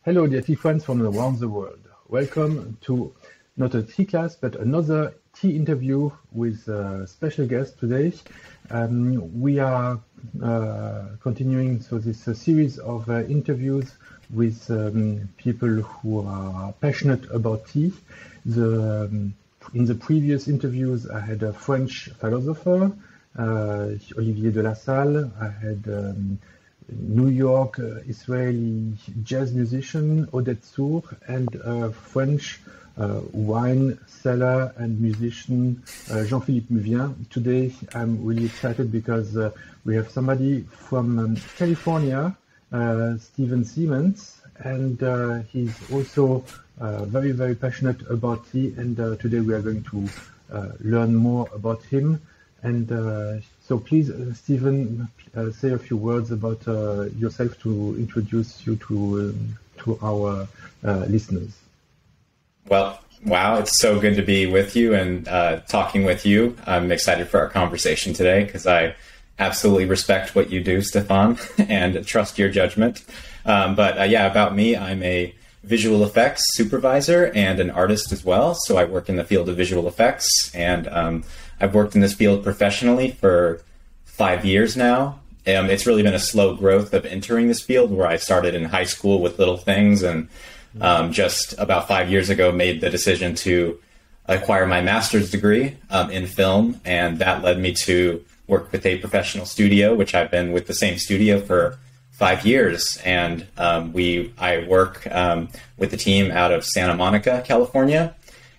Hello, dear tea friends from around the world. Welcome to not a tea class, but another tea interview with a special guest today. We are continuing this series of interviews with people who are passionate about tea. In the previous interviews, I had a French philosopher, Olivier de La Salle. I had New York Israeli jazz musician Odette Sour, and French wine seller and musician Jean-Philippe Muvien. Today I'm really excited because we have somebody from California, Stephen Siemens, and he's also very, very passionate about tea, and today we are going to learn more about him. And so please, Stephen, say a few words about yourself to introduce you to our listeners. Well, wow, it's so good to be with you and talking with you. I'm excited for our conversation today because I absolutely respect what you do, Stefan, and trust your judgment. But about me, I'm a visual effects supervisor and an artist as well. So I work in the field of visual effects, and I've worked in this field professionally for 5 years now. It's really been a slow growth of entering this field, where I started in high school with little things, and just about 5 years ago made the decision to acquire my master's degree in film, and that led me to work with a professional studio, which I've been with the same studio for 5 years. And I work with the team out of Santa Monica, California.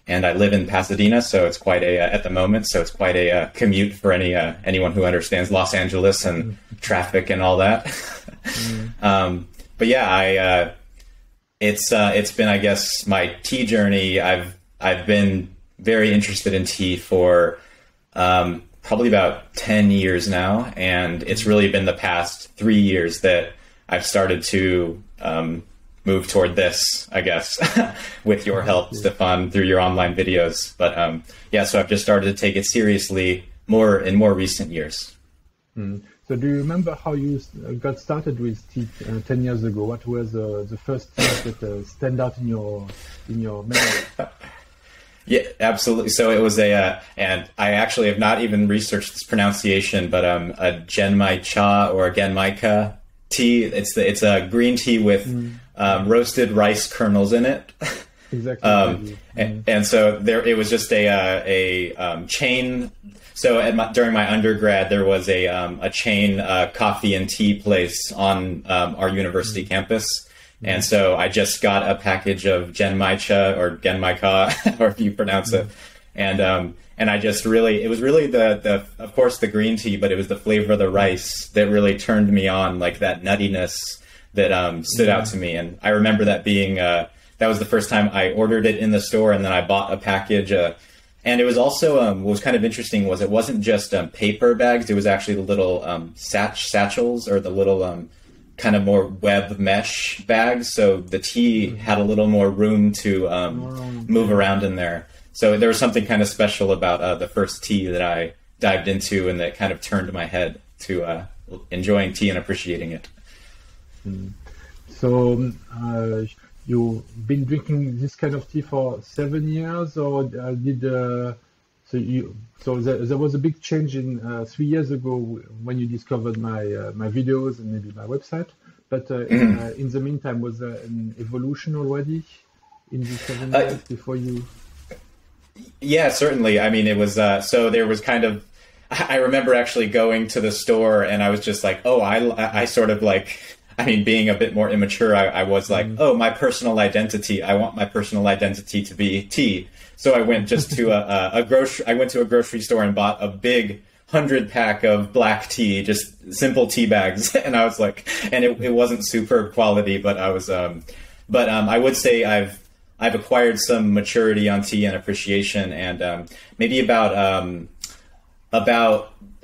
And I live in Pasadena, so it's quite at the moment, so it's quite a commute for anyone who understands Los Angeles and traffic and all that. It's been, I guess, my tea journey. I've been very interested in tea for probably about 10 years now, and it's really been the past 3 years that I've started to move toward this, I guess, with your help, Stefan, through your online videos. But so I've just started to take it seriously in more recent years. So do you remember how you got started with tea 10 years ago? What was the first thing that stand out in your memory? Yeah, absolutely. So it was and I actually have not even researched this pronunciation, but a genmai cha or a genmaika tea. It's a green tea with roasted rice kernels in it. Exactly. And so it was just a chain. So during my undergrad, there was a chain coffee and tea place on our university campus. And so I just got a package of genmaicha or genmaika, or if you pronounce it. And I just it was really the of course the green tea, but it was the flavor of the rice that really turned me on, like that nuttiness that stood out to me. And I remember that being, that was the first time I ordered it in the store, and then I bought a package. And it was also, what was kind of interesting was it wasn't just paper bags, it was actually the little satchels, or the little kind of more web mesh bags. So the tea had a little more room to move around in there. So there was something kind of special about the first tea that I dived into, and that kind of turned my head to enjoying tea and appreciating it. So you've been drinking this kind of tea for 7 years, or there was a big change in 3 years ago when you discovered my videos and maybe my website. But in the meantime, was there an evolution already in the 7 years before you? Yeah, certainly. I mean, it was so there was kind of. I remember actually going to the store, and I was just like, I sort of like. I mean, being a bit more immature, I was like, my personal identity. I want my personal identity to be tea. So I went just to I went to a grocery store and bought a big 100-pack of black tea, just simple tea bags. And I was like, and it wasn't superb quality, but I was, I would say I've acquired some maturity on tea and appreciation, and maybe about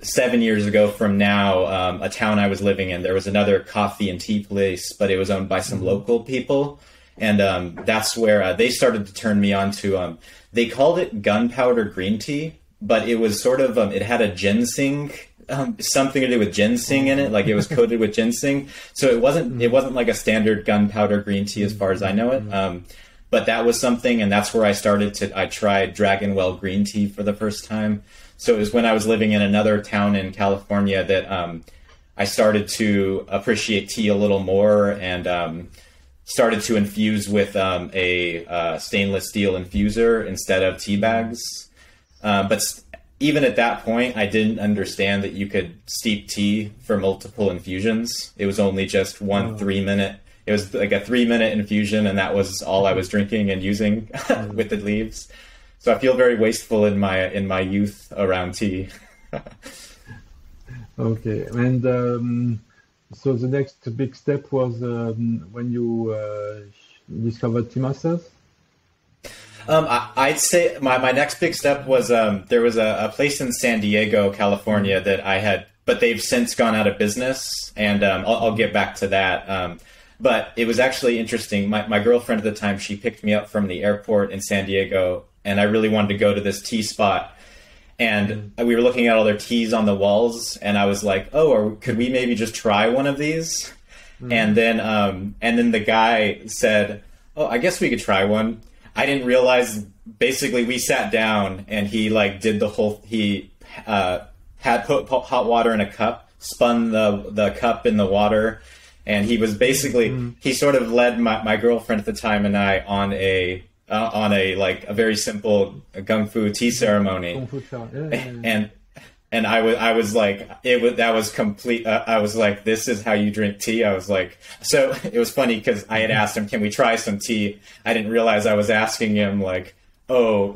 7 years ago from now, a town I was living in, there was another coffee and tea place, but it was owned by some local people. And that's where they started to turn me on to, they called it gunpowder green tea, but it was sort of, it had a ginseng something to do with ginseng in it, like it was coated with ginseng. So it wasn't like a standard gunpowder green tea as far as I know it. But that was something, and that's where I tried Dragonwell green tea for the first time. So it was when I was living in another town in California that I started to appreciate tea a little more, and started to infuse with a stainless steel infuser instead of tea bags. But even at that point, I didn't understand that you could steep tea for multiple infusions. It was only just one 3-minute. It was like a 3-minute infusion, and that was all I was drinking and using with the leaves. So I feel very wasteful in my youth around tea. Okay, and so the next big step was when you discovered TeaMasters? I'd say my next big step was there was a place in San Diego, California that I had, but they've since gone out of business, and I'll get back to that. But it was actually interesting. My girlfriend at the time, she picked me up from the airport in San Diego, and I really wanted to go to this tea spot. And we were looking at all their teas on the walls, and I was like, could we maybe just try one of these? And then the guy said, I guess we could try one. I didn't realize, basically we sat down and he did the whole, he had put hot water in a cup, spun the cup in the water. And he was basically, he sort of led my girlfriend at the time and I on a very simple kung fu tea ceremony. And I was like, that was complete. I was like, this is how you drink tea. I was like, so it was funny because I had asked him, can we try some tea? I didn't realize I was asking him do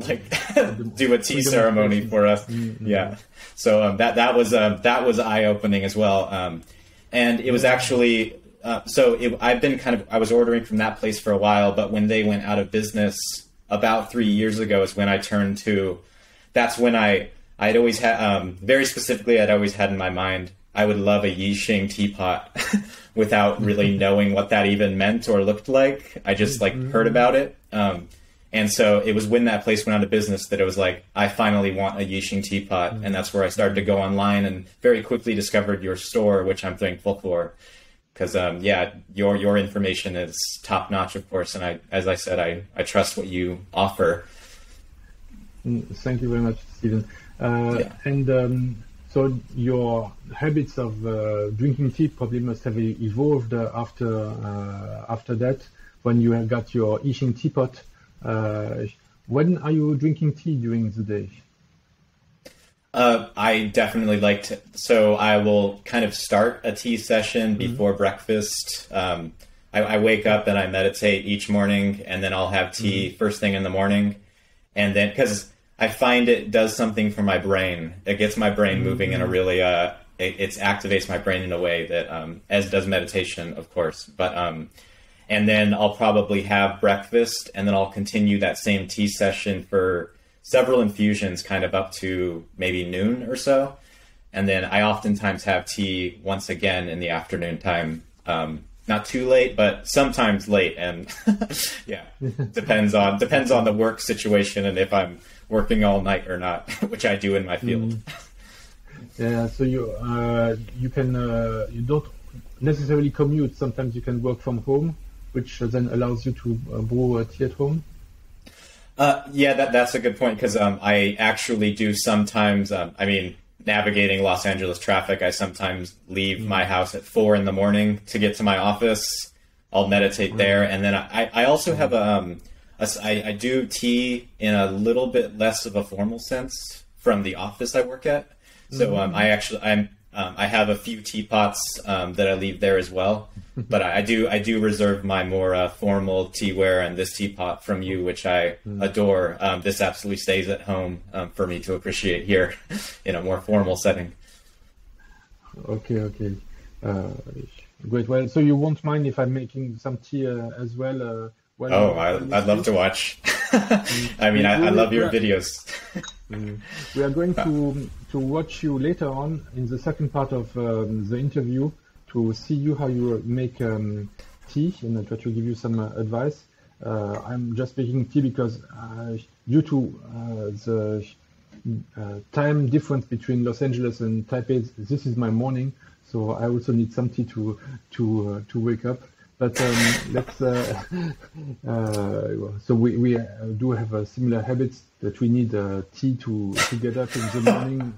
a tea ceremony for us. Yeah. So that was eye opening as well. And it was actually, I was ordering from that place for a while, but when they went out of business about 3 years ago is when I turned to, that's when I'd always had, very specifically, I'd always had in my mind, I would love a Yixing teapot without really knowing what that even meant or looked like. I just heard about it. And so it was when that place went out of business that it was like, I finally want a Yixing teapot. And that's where I started to go online and very quickly discovered your store, which I'm thankful for. Because, your information is top notch, of course. And as I said, I trust what you offer. Thank you very much, Stephen. And so your habits of drinking tea probably must have evolved after that, when you have got your Yixing teapot. When are you drinking tea during the day? I definitely like to. So I will kind of start a tea session before breakfast. I wake up and I meditate each morning, and then I'll have tea first thing in the morning. And then, because I find it does something for my brain. It gets my brain moving in a really, it activates my brain in a way that, as does meditation, of course. But, and then I'll probably have breakfast, and then I'll continue that same tea session for several infusions, kind of up to maybe noon or so. And then I oftentimes have tea once again in the afternoon time. Not too late, but sometimes late. And yeah, depends on the work situation and if I'm working all night or not, which I do in my field. Yeah, so you can you don't necessarily commute. Sometimes you can work from home, which then allows you to brew tea at home. That's a good point, because I actually do sometimes. Navigating Los Angeles traffic, I sometimes leave my house at 4 a.m. to get to my office. I'll meditate there, and then I also have I do tea in a little bit less of a formal sense from the office I work at. So I have a few teapots that I leave there as well. But I do reserve my more formal teaware, and this teapot from you, which I adore. This absolutely stays at home for me to appreciate here in a more formal setting. Okay. Great. Well, so you won't mind if I'm making some tea as well? I'd love to watch. I love your videos. We are going to watch you later on in the second part of the interview to see you how you make tea and try to give you some advice. I'm just making tea because due to the time difference between Los Angeles and Taipei. This is my morning, so I also need some tea to wake up. But let's. So we do have similar habits that we need tea to get up in the morning.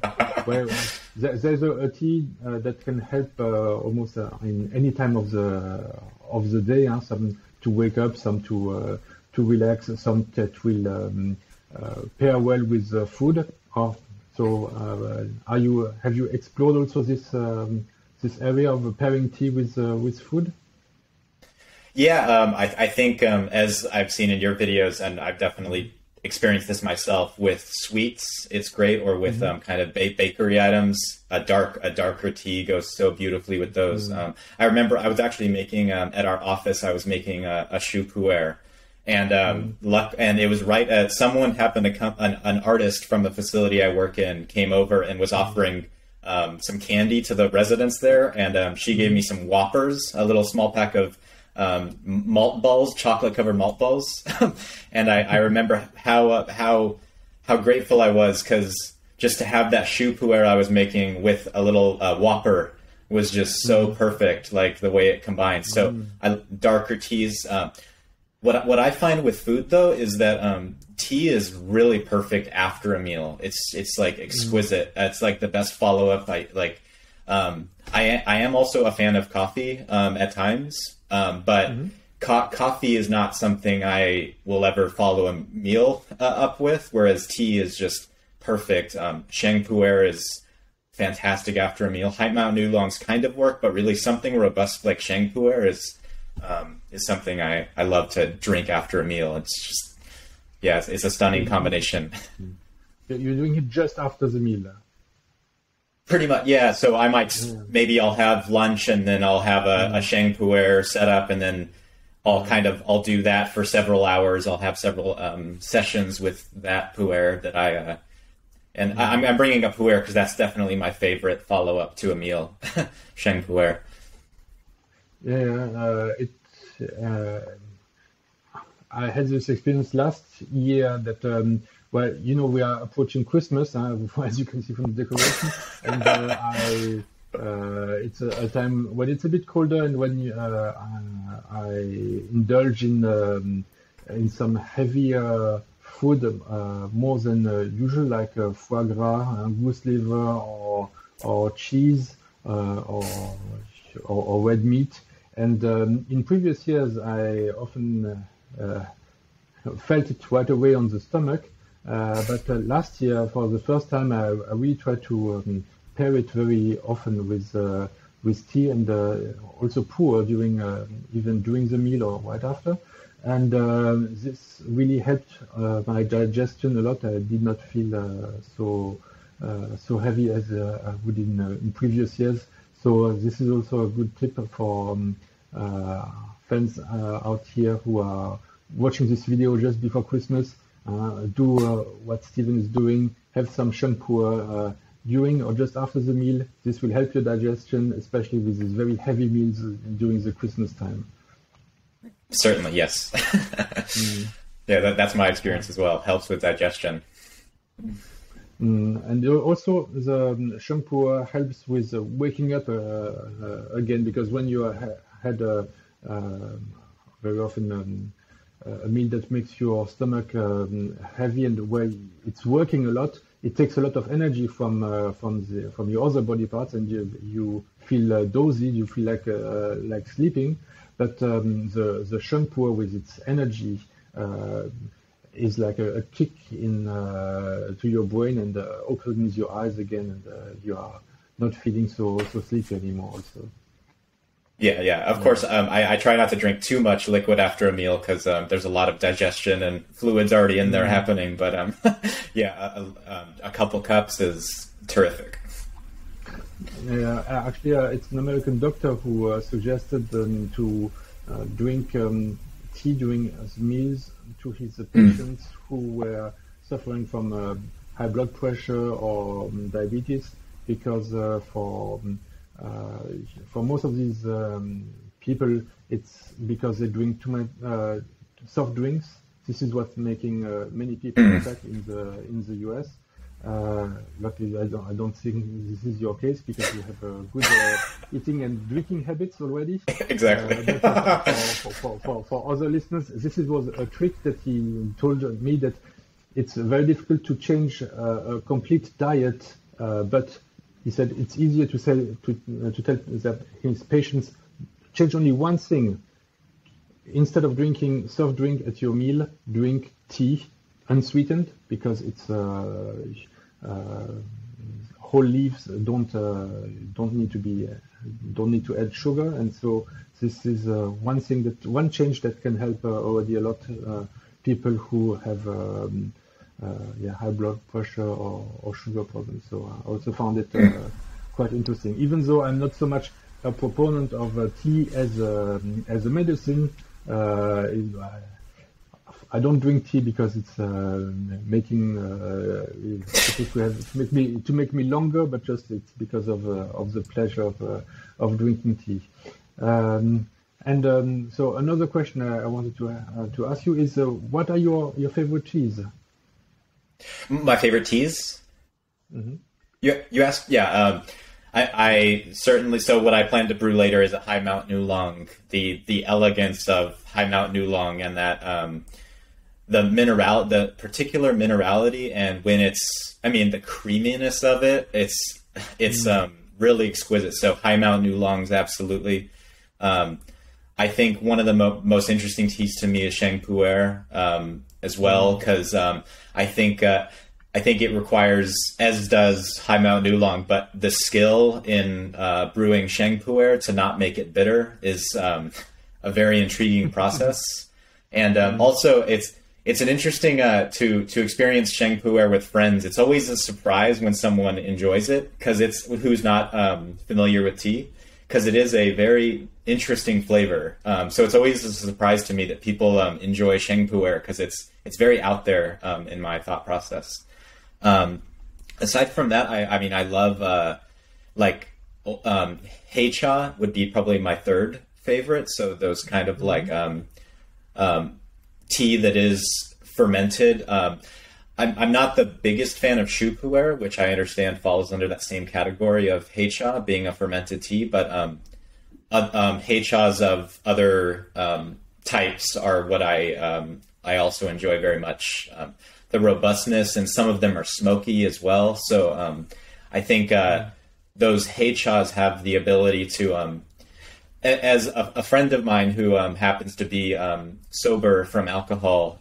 Well, there's a tea that can help almost in any time of the day. Some to wake up, some to relax, some that will pair well with food. So, have you explored also this area of pairing tea with food? Yeah, I think as I've seen in your videos, and I've definitely experienced this myself with sweets, it's great, or with kind of bakery items. A darker tea goes so beautifully with those. I remember I was actually making at our office. I was making a choux puer, and and it was right at someone happened to come. An artist from the facility I work in came over and was offering some candy to the residents there, and she gave me some Whoppers, a little small pack of malt balls, chocolate covered malt balls. And I remember how grateful I was, because just to have that choux puer I was making with a little Whopper was just so perfect, like the way it combined. So darker teas. What I find with food though is that tea is really perfect after a meal. It's like exquisite. It's like the best follow up. I am also a fan of coffee at times. But coffee is not something I will ever follow a meal up with, whereas tea is just perfect. Sheng puer is fantastic after a meal. Hai Mao Oolongs kind of work, but really something robust like Sheng puer is something I love to drink after a meal. It's just, yeah, it's a stunning combination. You're doing it just after the meal. Pretty much, yeah. So I might, maybe I'll have lunch and then I'll have a Sheng puer set up, and then I'll do that for several hours. I'll have several sessions with that puer that I'm bringing up puer because that's definitely my favorite follow up to a meal, Sheng puer. Yeah, I had this experience last year that, we are approaching Christmas, as you can see from the decoration, and it's a time when it's a bit colder, and when I indulge in some heavier food, more than usual, like foie gras, goose liver, or cheese, or red meat. And in previous years, I often felt it right away on the stomach. But last year, for the first time, I really tried to pair it very often with tea, and also puer even during the meal or right after. And this really helped my digestion a lot. I did not feel so heavy as I would in previous years. So this is also a good tip for fans out here who are watching this video just before Christmas. Do what Stephen is doing. Have some Sheng puer during or just after the meal. This will help your digestion, especially with these very heavy meals during the Christmas time. Certainly, yes. Yeah, that's my experience as well. Helps with digestion. And also the Sheng puer helps with waking up again, because when you had very often a meal that makes your stomach heavy, and it's working a lot, it takes a lot of energy from your other body parts, and you feel dozy, you feel like sleeping. But the Sheng puer with its energy is like a kick in to your brain, and opens your eyes again, and you are not feeling so sleepy anymore also. Yeah. Of course, I try not to drink too much liquid after a meal, because there's a lot of digestion and fluids already in there happening. But a couple cups is terrific. Yeah, actually, it's an American doctor who suggested to drink tea during meals to his patients who were suffering from high blood pressure or diabetes, because for most of these people, it's because they drink too much soft drinks. This is what's making many people sick in the US. Luckily, I don't think this is your case because you have a good eating and drinking habits already. Exactly. For other listeners, this was a trick that he told me, that it's very difficult to change a complete diet, but he said it's easier to tell that his patients change only one thing. Instead of drinking soft drink at your meal, drink tea, unsweetened, because it's whole leaves don't need to add sugar, and so this is one change that can help already a lot people who have high blood pressure or sugar problems. So I also found it quite interesting, even though I'm not so much a proponent of tea as a medicine. I don't drink tea because it's making to make me longer, but just it's because of the pleasure of drinking tea. So another question I wanted to ask you is, what are your favorite teas? My favorite teas? Mm-hmm. You asked, yeah. I certainly, so what I plan to brew later is a High Mount Oolong. The elegance of High Mount Oolong, and that the particular minerality, and when the creaminess of it, it's really exquisite. So High Mount Oolongs, absolutely. I think one of the most interesting teas to me is Sheng Pu'er as well, because I think it requires, as does High Mount Oolong, but the skill in brewing Sheng Pu'er to not make it bitter is a very intriguing process. And also, it's an interesting to experience Sheng Pu'er with friends. It's always a surprise when someone enjoys it, because it's who's not familiar with tea, because it is a very interesting flavor. So it's always a surprise to me that people enjoy Sheng Pu'er, because it's very out there in my thought process. Aside from that, I love Heicha would be probably my third favorite. So those kind of tea that is fermented. I'm not the biggest fan of Shu Pu'er, which I understand falls under that same category of Heicha being a fermented tea, but Heichas of other types are what I also enjoy very much. The robustness, and some of them are smoky as well. So I think those Heichas have the ability to, as a friend of mine who happens to be sober from alcohol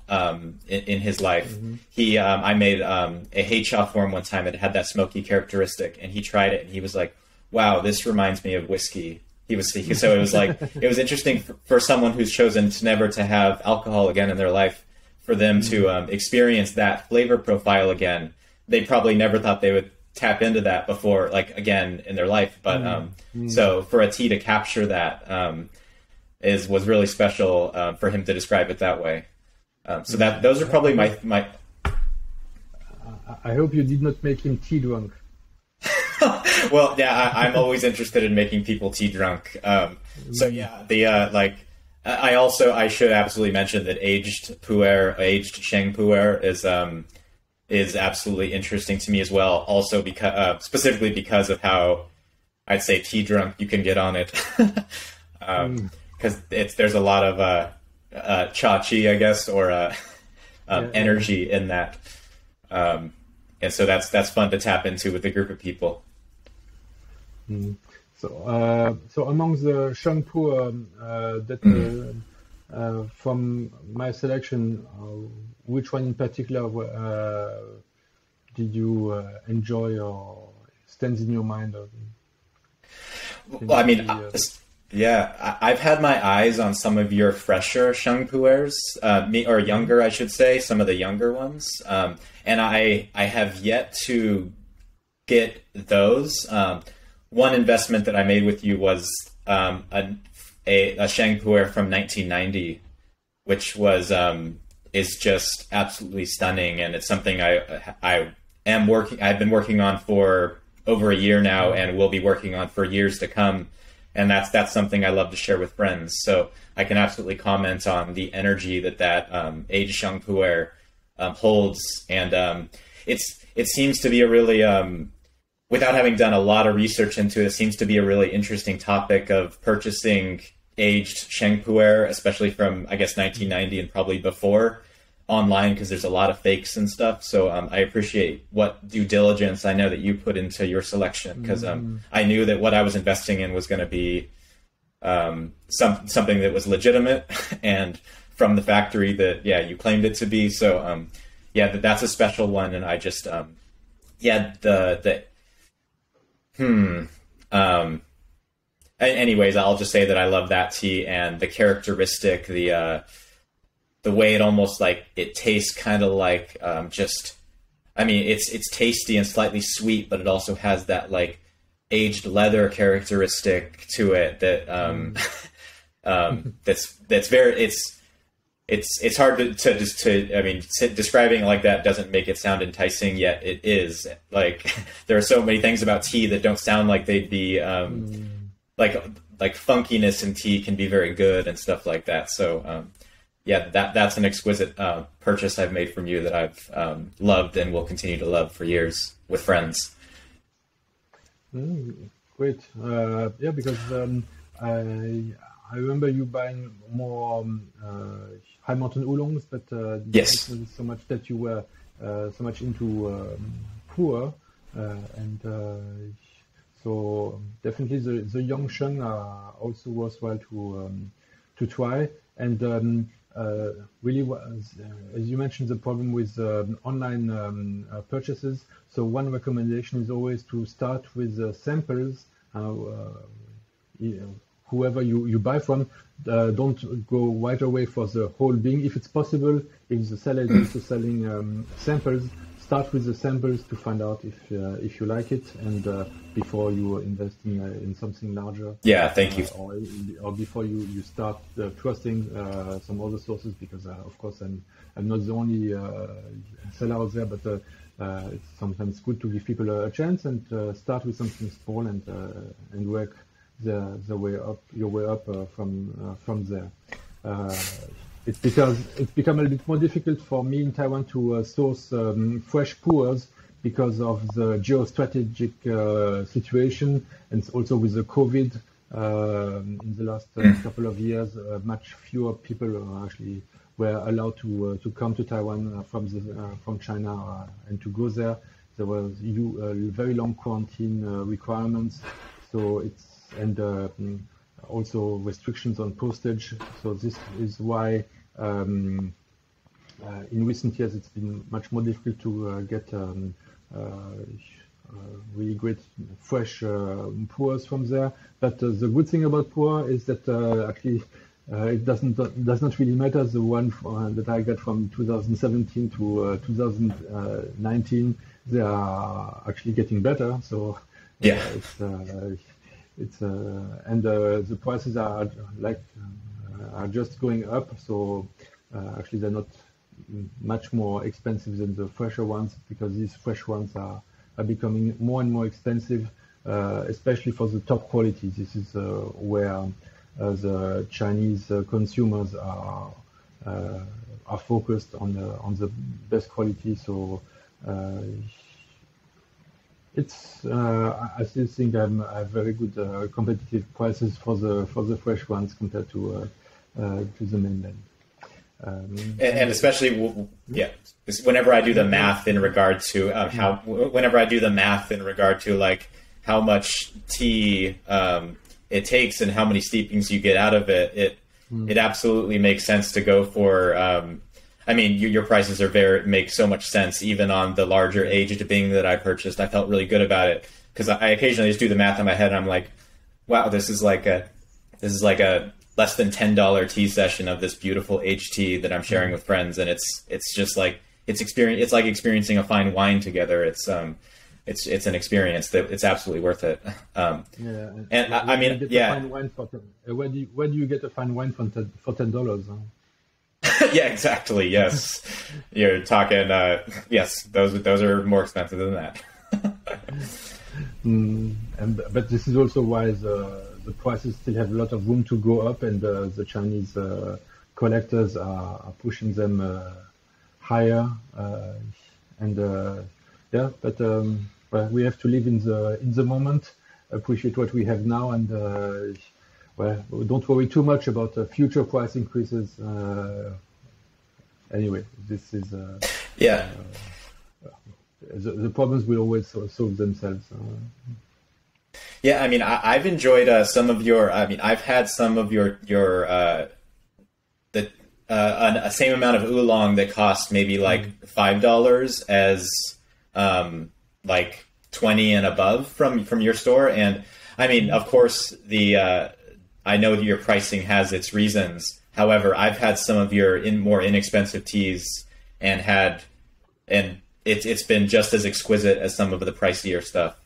in his life, I made a Heicha for him one time. It had that smoky characteristic, and he tried it, and he was like, "Wow, this reminds me of whiskey." So it was like, it was interesting for someone who's chosen to never to have alcohol again in their life, for them to experience that flavor profile again. They probably never thought they would tap into that before, again in their life. But so for a tea to capture that was really special for him to describe it that way. So those are probably my. I hope you did not make him tea drunk. Well, yeah, I'm always interested in making people tea drunk. So yeah, I should absolutely mention that aged Sheng Pu'er is absolutely interesting to me as well. Also because specifically because of how I'd say tea drunk you can get on it, because there's a lot of cha-chi, I guess, or energy in that, and so that's fun to tap into with a group of people. So among the Sheng Pu'er that from my selection, which one in particular did you enjoy or stands in your mind? Well, I've had my eyes on some of your fresher Sheng Pu'ers, or younger, I should say, some of the younger ones, and I have yet to get those. One investment that I made with you was a Sheng Pu'er from 1990, which is just absolutely stunning, and it's something I've been working on for over a year now, and will be working on for years to come, and that's something I love to share with friends. So I can absolutely comment on the energy that aged Sheng Pu'er holds, and it seems to be a really, without having done a lot of research into it, it seems to be a really interesting topic of purchasing aged Sheng pu'er, especially from, I guess, 1990 and probably before online, because there's a lot of fakes and stuff. So I appreciate what due diligence I know that you put into your selection, because I knew that what I was investing in was going to be something that was legitimate and from the factory that, yeah, you claimed it to be. So yeah, that's a special one. And I just, anyways, I'll just say that I love that tea, and the characteristic, the way it almost like it tastes kind of like it's tasty and slightly sweet, but it also has that like aged leather characteristic to it that that's very it's hard to describing it like that doesn't make it sound enticing, yet it is. Like there are so many things about tea that don't sound like they'd be like funkiness in tea can be very good and stuff like that. So yeah, that's an exquisite purchase I've made from you that I've loved and will continue to love for years with friends. Great. Yeah, because I remember you buying more high mountain oolongs, but yes, not so much that you were so much into pu'er, and so definitely the Yongsheng are also worthwhile to try. And really, as you mentioned, the problem with online purchases. So one recommendation is always to start with samples. Whoever you buy from, don't go right away for the whole thing. If it's possible, if the seller is also selling samples, start with the samples to find out if you like it, and before you are investing in something larger. Yeah, thank you. Or before you start trusting some other sources, because of course I'm not the only seller out there, but it's sometimes good to give people a chance and start with something small and work your way up from there. It's become a little bit more difficult for me in Taiwan to source fresh pu'ers because of the geostrategic situation, and also with the COVID in the last couple of years, much fewer people actually were allowed to come to Taiwan from China and to go there. There was very long quarantine requirements, so also restrictions on postage. So this is why in recent years it's been much more difficult to get really great fresh pu'ers from there. But the good thing about pu'er is that actually it does not really matter. The one that I got from 2017 to 2019, they are actually getting better. So yeah, and the prices are just going up. So actually they're not much more expensive than the fresher ones, because these fresh ones are becoming more and more expensive, especially for the top quality. This is where the Chinese consumers are focused on the best quality. So I still think I have very good competitive prices for the fresh ones compared to the mainland. And especially, yeah, whenever I do the math in regard to like how much tea it takes and how many steepings you get out of it, it absolutely makes sense to go for. I mean, your prices make so much sense, even on the larger aged Bing that I purchased. I felt really good about it, because I occasionally just do the math in my head and I'm like, wow, this is like a less than $10 tea session of this beautiful aged tea that I'm sharing with friends, and it's just like it's like experiencing a fine wine together. It's an experience that it's absolutely worth it. And I mean, yeah. Where do you get a fine wine for $10? Huh? Yeah, exactly. Yes, you're talking. Yes, those are more expensive than that. But this is also why the prices still have a lot of room to go up, and the Chinese collectors are pushing them higher, and yeah, but well, we have to live in the moment, appreciate what we have now, and well, don't worry too much about future price increases. Anyway, this is yeah. The problems will always solve themselves. Yeah, I mean, I've enjoyed some of your. I mean, I've had some of your a same amount of oolong that cost maybe like $5 as like 20 and above from your store. And I mean, of course, I know that your pricing has its reasons. However, I've had some of your more inexpensive teas and it's been just as exquisite as some of the pricier stuff.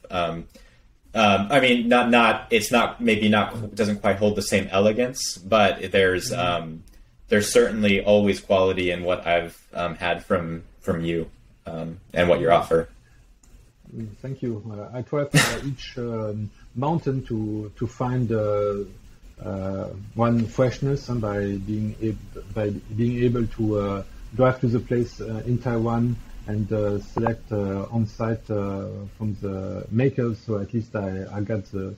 I mean, doesn't quite hold the same elegance, but there's certainly always quality in what I've had from you and what you offer. Thank you. I try for each mountain to find one freshness, and by being able to drive to the place in Taiwan and select on site from the makers, so at least I got the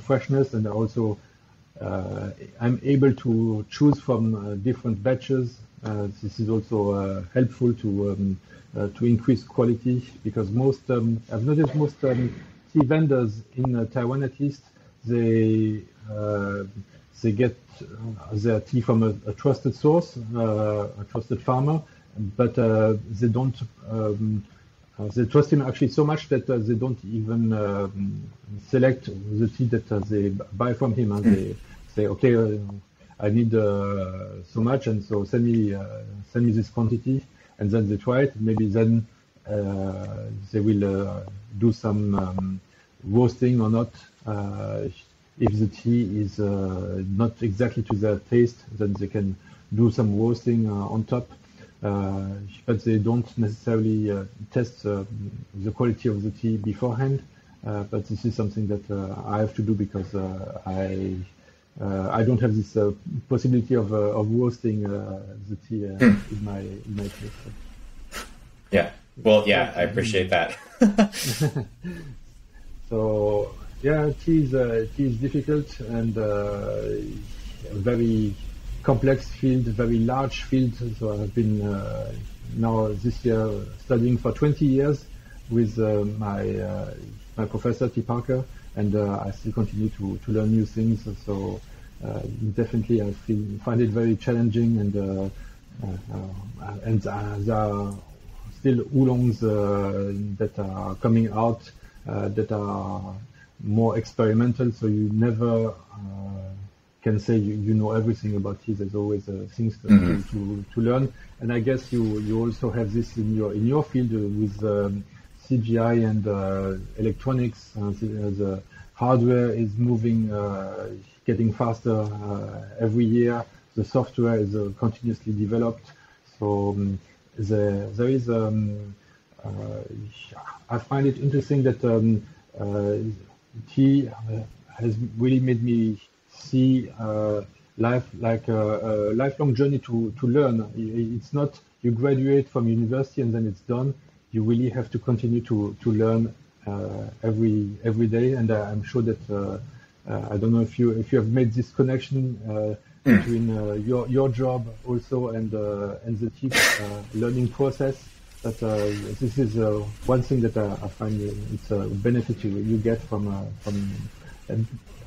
freshness, and also I'm able to choose from different batches. This is also helpful to increase quality, because I've noticed most tea vendors in Taiwan, at least, they get their tea from a trusted source, a trusted farmer, but they don't. They trust him actually so much that they don't even select the tea that they buy from him. And they say, okay, I need so much, and so send me this quantity, and then they try it. Maybe then they will do some roasting or not. If the tea is not exactly to their taste, then they can do some roasting on top. But they don't necessarily test the quality of the tea beforehand. But this is something that I have to do, because I don't have this possibility of roasting the tea in my place. Yeah. Well, yeah, I appreciate that. So yeah, tea is difficult, and a very complex field, very large field. So I've been now this year studying for 20 years with my professor T. Parker, and I still continue to learn new things. So definitely I find it very challenging, and there are still oolongs that are coming out that are more experimental. So you never can say you know everything about tea. There's always things to learn. And I guess you also have this in your field with CGI and electronics. The hardware is moving, getting faster every year. The software is continuously developed. So there is. I find it interesting that tea has really made me see life like a lifelong journey to learn. It's not you graduate from university and then it's done. You really have to continue to learn every day. And I'm sure that I don't know if you have made this connection between your job also and the tea learning process. But this is one thing that I find it's a benefit you get from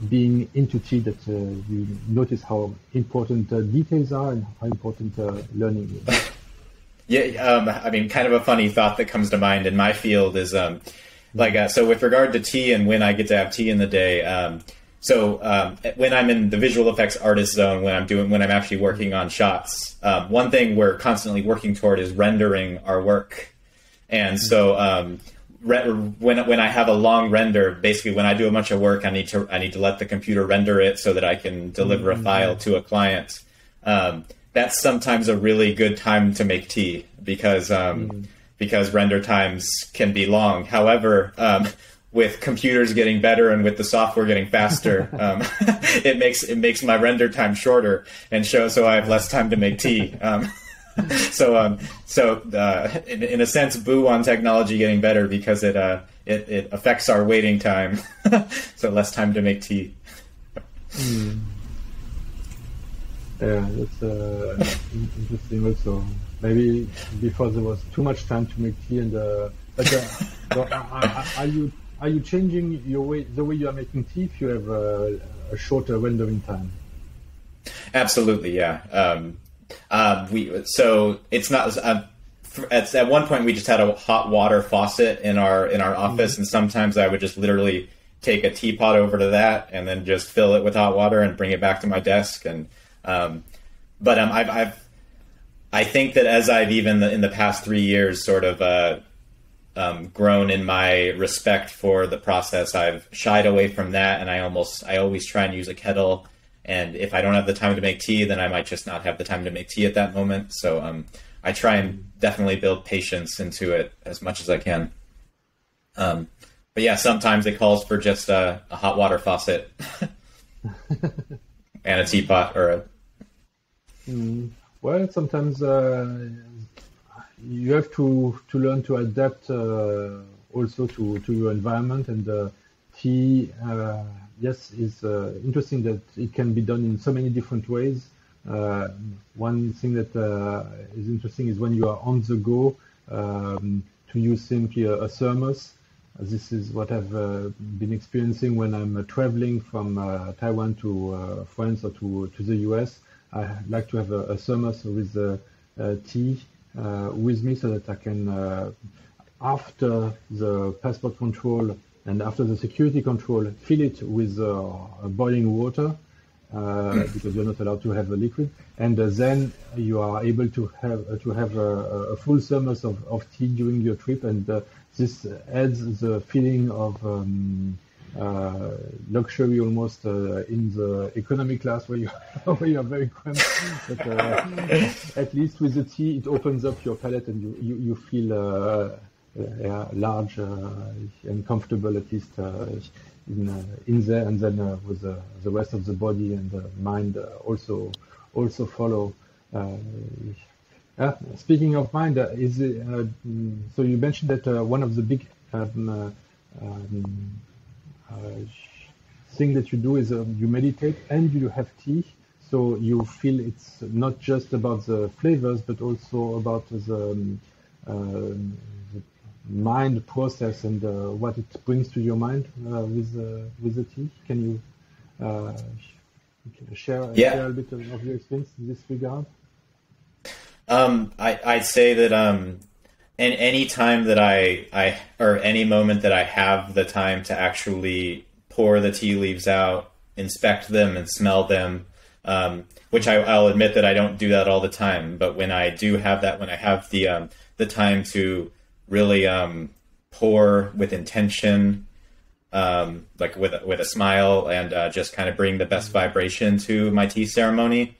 being into tea, that you notice how important details are and how important learning is. Yeah, I mean, kind of a funny thought that comes to mind in my field is so with regard to tea and when I get to have tea in the day. When I'm in the visual effects artist zone, when I'm actually working on shots, one thing we're constantly working toward is rendering our work. And so when I have a long render, basically when I do a bunch of work, I need to let the computer render it so that I can deliver a file to a client. That's sometimes a really good time to make tea because render times can be long. However, with computers getting better and with the software getting faster, it makes my render time shorter, and so I have less time to make tea. In a sense, boo on technology getting better because it affects our waiting time. So less time to make tea. Yeah, that's interesting also. Maybe before there was too much time to make tea, and so are you changing the way you are making tea if you have a shorter rendering time? Absolutely, yeah. So it's not. At one point, we just had a hot water faucet in our office, and sometimes I would just literally take a teapot over to that and then just fill it with hot water and bring it back to my desk. And I think that as I've even in the past 3 years sort of grown in my respect for the process, I've shied away from that, and I always try and use a kettle. And if I don't have the time to make tea, then I might just not have the time to make tea at that moment. So I try and definitely build patience into it as much as I can. But yeah, sometimes it calls for just a hot water faucet and a teapot or a... Well, sometimes you have to learn to adapt also to your environment, and tea, yes, is interesting that it can be done in so many different ways. One thing that is interesting is when you are on the go, to use simply a thermos. This is what I've been experiencing when I'm traveling from Taiwan to France or to the US. I like to have a thermos with tea with me so that I can, after the passport control and after the security control, fill it with boiling water because you're not allowed to have a liquid. And then you are able to have a full thermos of tea during your trip, and this adds the feeling of luxury almost in the economy class where you are very cramped. But at least with the tea, it opens up your palate, and you feel large and comfortable, at least in there. And then with the rest of the body and the mind also follow. Speaking of mind, so you mentioned that one of the big thing that you do is you meditate and you have tea, so you feel it's not just about the flavors but also about the mind process and what it brings to your mind with the tea. Can you share a bit of your experience in this regard? I'd say that in any time that I or any moment that I have the time to actually pour the tea leaves out, inspect them and smell them, which I'll admit that I don't do that all the time, but when I do have that, when I have the time to really pour with intention, like with a smile, and just kind of bring the best vibration to my tea ceremony,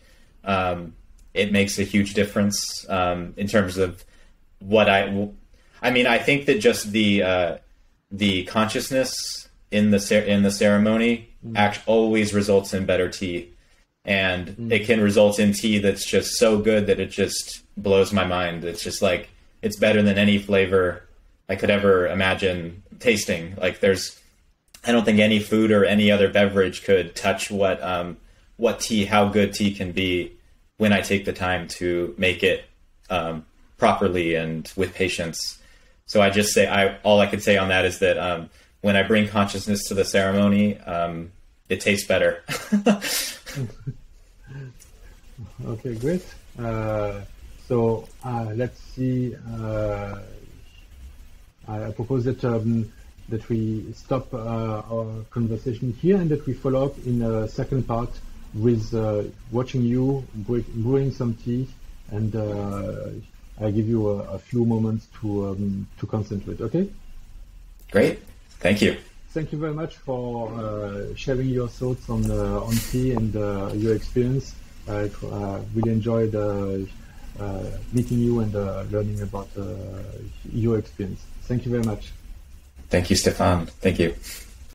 it makes a huge difference in terms of what I mean. I think that just the consciousness in the ceremony always results in better tea, and it can result in tea that's just so good that it just blows my mind. It's just like it's better than any flavor I could ever imagine tasting. Like I don't think any food or any other beverage could touch what tea, how good tea can be when I take the time to make it properly and with patience. So I just say, all I could say on that is that when I bring consciousness to the ceremony, it tastes better. Okay, great. So let's see. I propose that we stop our conversation here and that we follow up in a second part with watching you brewing some tea, and I give you a few moments to concentrate. Okay? Great. Thank you. Thank you very much for sharing your thoughts on tea and your experience. I really enjoyed meeting you and learning about your experience. Thank you very much. Thank you, Stefan. Thank you.